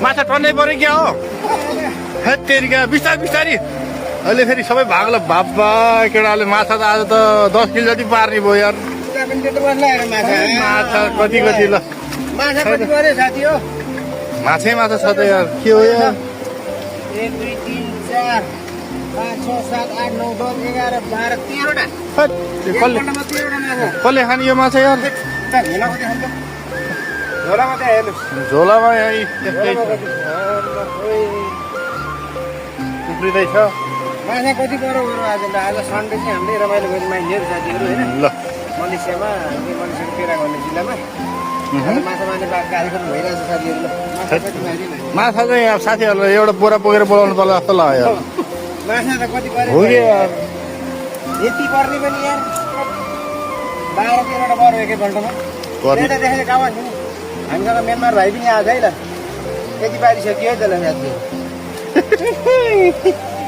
माछा टन्नै पऱ्यो क्या हो हेत तेरिका बिस्तारै बिस्तारै अहिले फेरि सबै भाग्लो बाबा केटाले माछा त आज त 10 किलो जति पार्ने भयो यार माछा कति कति ल माछा कति पर्यो साथी हो माछै माछा छ त यार के हो यार 1 2 3 4 5 6 7 8 9 10 11 12 13 हेत, त्यो कसले कसले खाने यो माछा यार झोलामा चाहिँ हेर्नुहोस् झोलामा यहाँ त्यस्तै छ उफ्रिँदैछ माछा कति पर्यो आज आज सन्डे चाहिँ हामीले रमाइलो गर्ने मान्छेहरू साथीहरू होइन ल मलेसियामा मलेसियाको पेरा भन्ने जिल्लामा माछा मार्ने कार्यक्रम भइरहेको छ साथीहरू ल माछा कति मार्ने माछा चाहिँ अब साथीहरूलाई एउटा बोरा बोकेर बोलाउनु पर्ला जस्तो लाग्यो यार माछा त कति पर्यो हो कि यार यति पर्ने पनि यार 12-13 पर्यो एकैपल्टमा पर्ने। त्यता देखेर कहाँ भन्नु हामीसँग म्यानमार भाइ पनि आएको है ल यति पारिसक्यो है त ल साथी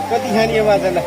कति खाने यो माछा ल